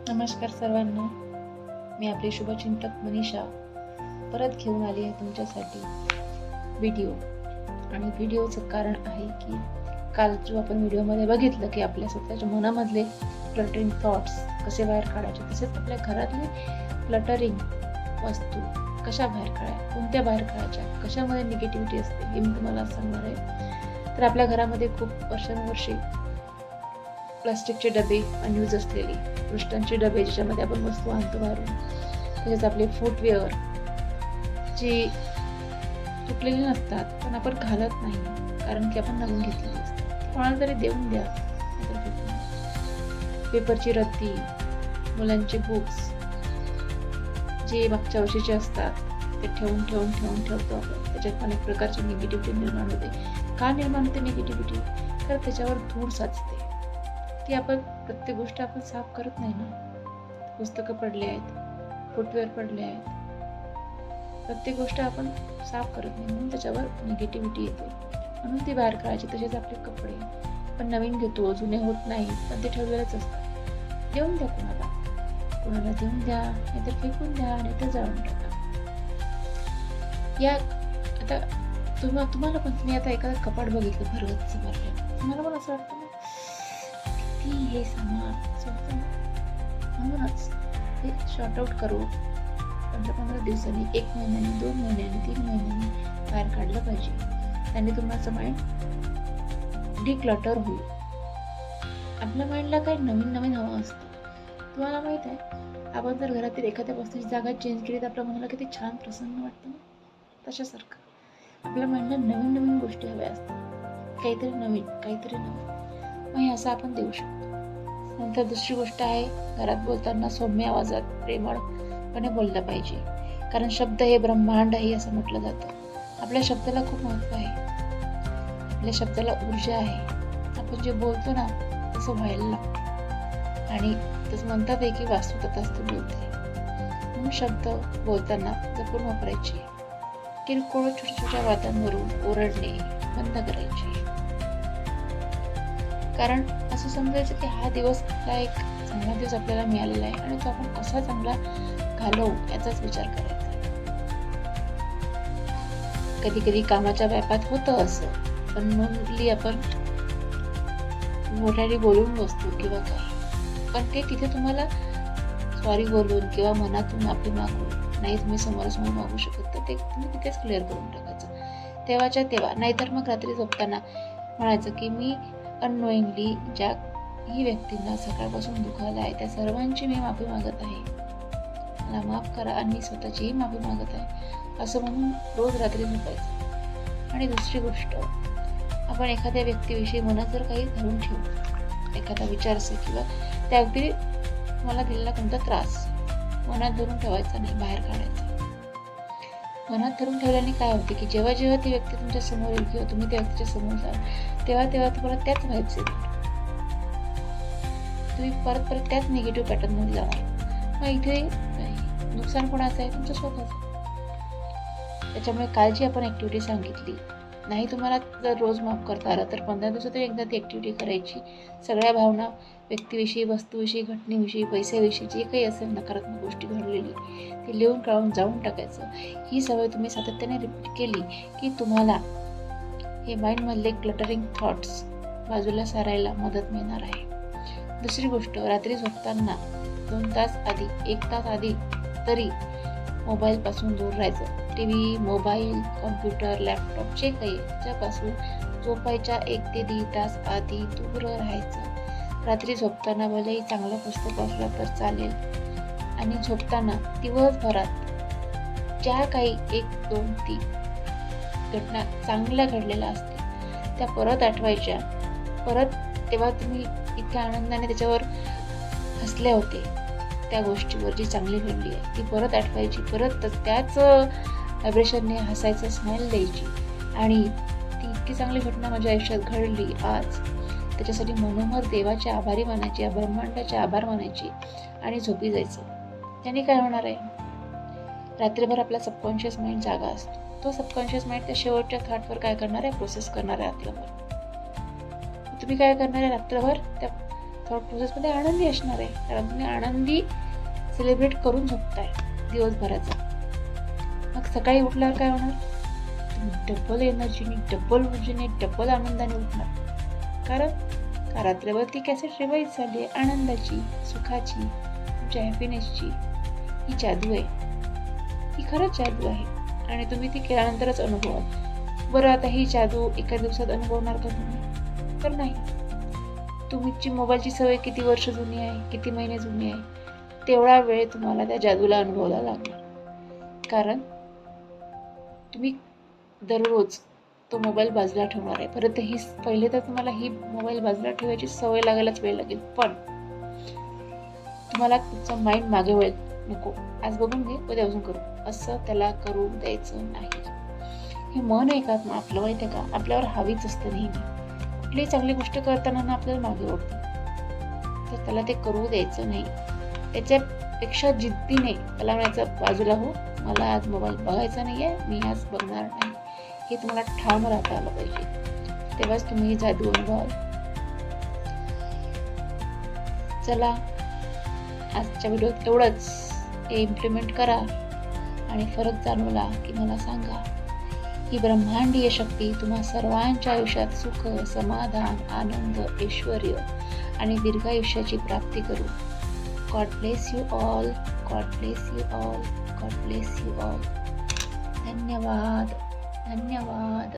नमस्कार सर्वांना. मी आपली शुभचिंतक मनीषा परत घेऊन आली आहे तुमच्यासाठी व्हिडिओ. आणि व्हिडिओचं कारण आहे की काल जो आपण व्हिडिओमध्ये बघितलं की आपल्या स्वतःच्या मनामधले क्लटरिंग थॉट्स कसे बाहेर काढायचे, तसेच आपल्या घरातले क्लटरिंग वस्तू कशा बाहेर काढायच्या, कोणत्या बाहेर काढायच्या, कशामध्ये निगेटिव्हिटी असते हे मी तुम्हाला सांगणार आहे. तर आपल्या घरामध्ये खूप वर्षानुवर्षे प्लास्टिकचे डबे अनयूज असलेले पृष्ठांचे डबे ज्याच्यामध्ये आपण वस्तू आणतो बाहेरून, तसेच आपले फुटवेअर जे तुटलेले नसतात पण आपण घालत नाही कारण की आपण नवीन घेतलेली असतात, कोणाला तरी देऊन द्या. पेपरची रद्दी, मुलांचे बुक्स जे मागच्या वर्षीचे असतात ते ठेवतो आपण. त्याच्यात पण एक प्रकारची निगेटिव्हिटी निर्माण होते. का निर्माण होते निगेटिव्हिटी? तर त्याच्यावर धूळ साचते. ती आपण प्रत्येक गोष्ट आपण साफ करत नाही ना. पुस्तकं पडली आहेत, फुटवेअर पडले आहेत, प्रत्येक गोष्ट आपण साफ करत नाही, म्हणून त्याच्यावर निगेटिव्हिटी येते. म्हणून ती बाहेर काढायची. तसेच आपले कपडे आपण नवीन घेतो, जुने होत नाही, पण ते ठेवलेलेच असतात. देऊन द्या कोणाला देऊन द्या, नाहीतर फेकून द्या, नाहीतर जाळून टाका. या आता तुम्हाला पण, तुम्ही आता एखादं कपाट बघितलं भरगच्च भरलेलं, तुम्हाला पण असं वाटतं ना ती हे सामान स्वतः, म्हणूनच हे शॉर्ट आउट करू 15 दिवसांनी, 1 महिन्याने, 2 महिन्याने, 3 महिन्याने बाहेर काढलं पाहिजे. त्याने तुमचं माइंड डिक्लटर होईल. आपल्या माइंडला काही नवीन हवं असतं. तुम्हाला माहित आहे, आपण जर घरातील एखाद्या वस्तूची जागा चेंज केली तर आपल्या मनाला किती छान प्रसन्न वाटतं ना. तशासारखं आपल्या माइंडला नवीन गोष्टी हव्या असतात, काहीतरी नवीन. मग हे असं आपण देऊ शकतो. नंतर दुसरी गोष्ट आहे, घरात बोलताना सौम्य आवाजात प्रेमळपणे बोललं पाहिजे, कारण शब्द हे ब्रह्मांड आहे असं म्हटलं जातं. आपल्या शब्दाला खूप महत्त्व आहे, आपल्या शब्दाला ऊर्जा आहे. आपण जे बोलतो ना तसं व्हायला लागतं. आणि तसं म्हणतात की वास्तू तथास्तु बोलते. म्हणून शब्द बोलताना जपून वापरायचे. किरकोळ छोट्या वादांवरून ओरडणे बंद करायचे. कारण असं समजायचं की हा दिवस आपला एक चांगला दिवस आपल्याला मिळालेला आहे आणि तो आपण कसा चांगला घालवू याचाच विचार करायचा. कधी कामाच्या व्यापात होतं असं, पण म्हणली आपण मोठ्याने बोलून बसतो किंवा काय, पण ते तिथे तुम्हाला सॉरी बोलून किंवा मनातून माफी मागून नाही तुम्ही समोरासमोर मागू शकत, तर ते तुम्ही तिथेच क्लिअर करून टाकायचं तेव्हाच्या तेव्हा. नाहीतर मग रात्री झोपताना म्हणायचं की मी अननोईंगली ज्या ही व्यक्तींना सकाळपासून दुखावलं आहे त्या सर्वांची मी माफी मागत आहे, मला माफ करा आणि मी स्वतःचीही माफी मागत आहे, असं म्हणून रोज रात्री झोपायचं. आणि दुसरी गोष्ट, आपण एखाद्या व्यक्तीविषयी मनात जर काही धरून ठेवू, एखादा विचार असेल किंवा त्या व्यक्ती मला दिलेला कोणता त्रास मनात धरून ठेवायचा नाही, बाहेर काढायचा. मनात धरून ठेवल्याने काय होते की जेव्हा ती व्यक्ती तुमच्या समोर येईल किंवा तुम्ही त्या व्यक्तीच्या समोर जाल तेव्हा तुम्हाला त्याच व्हाइब्स येतील. तुम्ही परत त्याच निगेटिव्ह पॅटर्न मध्ये जाणार. मग इथे नुकसान कोणाचं आहे? तुमचं स्वतःचं. त्याच्यामुळे काल जी आपण ऍक्टिव्हिटी सांगितली, नाही तुम्हाला जर रोज माफ करता आलं तर 15 दिवसात एकदा ती ऍक्टिव्हिटी करायची. सगळ्या भावना व्यक्तीविषयी, वस्तूविषयी, घटनेविषयी, पैशाविषयी जे काही असेल नकारात्मक गोष्टी घडलेली ती लिहून काढून जाऊन टाकायचं. ही सवय तुम्ही सातत्याने रिपीट केली की तुम्हाला हे माइंडमधले क्लटरिंग थॉट्स बाजूला सारायला मदत मिळणार आहे. दुसरी गोष्ट, रात्री झोपताना 2 तास आधी, 1 तास आधी तरी मोबाईलपासून दूर राहायचं. TV, मोबाईल, कॉम्प्युटर, लॅपटॉप जे काही त्याच्यापासून झोपायच्या 1 ते 1.5 तास आधी दूर राहायचं. रात्री झोपताना भलेही चांगलं पुस्तक वाचलं तर चालेल. आणि झोपताना दिवसभरात ज्या काही 1, 2, 3 घटना चांगल्या घडलेल्या असतील त्या परत आठवायच्या. तेव्हा तुम्ही इतक्या आनंदाने त्याच्यावर हसले होते, त्या गोष्टीवर जी चांगली घडली आहे ती परत आठवायची, परत त्याच व्हायब्रेशनने हसायचं, स्माईल द्यायची. आणि ती इतकी चांगली घटना माझ्या आयुष्यात घडली आज, त्याच्यासाठी मनोमन देवाचे आभारी मानायचे, ब्रह्मांडाचे आभार मानायचे आणि झोपी जायचं. त्याने काय होणार आहे, रात्रभर आपला सबकॉन्शियस माइंड जागा असतो. तो सबकॉन्शियस माइंड त्या शेवटच्या थॉटवर काय करणार आहे, प्रोसेस करणार आहे रात्रभर. तुम्ही काय करणार आहे रात्रभर, त्या थॉट प्रोसेसमध्ये आनंदी असणार आहे, कारण तुम्ही आनंदी सेलिब्रेट करून झोपताय दिवसभराचा. मग सकाळी उठल्यावर काय होणार? तुम्ही डबल एनर्जीने, डबल ऊर्जेने, डबल आनंदाने उठणार. कारण रात्रभर ती कॅसेट रिवाईज झाली आहे आनंदाची, सुखाची, तुमच्या हॅपीनेसची. ही जादू आहे, ही खरंच जादू आहे आणि तुम्ही ती केल्यानंतरच अनुभवाल. बरं, आता ही जादू एका दिवसात अनुभवणार का तुम्ही? तर नाही. तुमची मोबाईलची सवय किती वर्ष जुनी आहे, किती महिने जुनी आहे, तेवढा वेळ तुम्हाला त्या जादूला अनुभवायला लागणार. कारण तुम्ही दररोज तो मोबाईल बाजूला ठेवणार आहे. परत ही पहिले तर तुम्हाला ही मोबाईल बाजूला ठेवायची सवय लागायलाच वेळ लागेल, पण तुम्हाला तुमचा माइंड मागे वळेल, नको आज बघून घे, उद्या अजून करू, असं त्याला करू द्यायचं नाही. हे मन आहे का आपलं, माहिती आहे का, आपल्यावर हावीच असतं नेहमी. कुठलीही चांगली गोष्ट करताना ना आपल्याला मागे ओढतं, तर त्याला ते करू द्यायचं नाही. त्याच्यापेक्षा जिद्दीने त्याला म्हणायचं, बाजूला हो, मला आज मोबाईल बघायचा नाही आहे, मी आज बघणार नाही. हे तुम्हाला ठाम राहता आलं पाहिजे, तेव्हाच तुम्ही ही जादू अनुभवाल. चला, आजच्या व्हिडिओत एवढंच. हे इम्प्लिमेंट करा आणि फरक जाणवला की मला सांगा. ही ब्रह्मांडीय शक्ती तुम्हा सर्वांच्या आयुष्यात सुख, समाधान, आनंद, ऐश्वर आणि दीर्घायुष्याची प्राप्ती करू. God bless you all, God bless you all, God bless you all. धन्यवाद, धन्यवाद.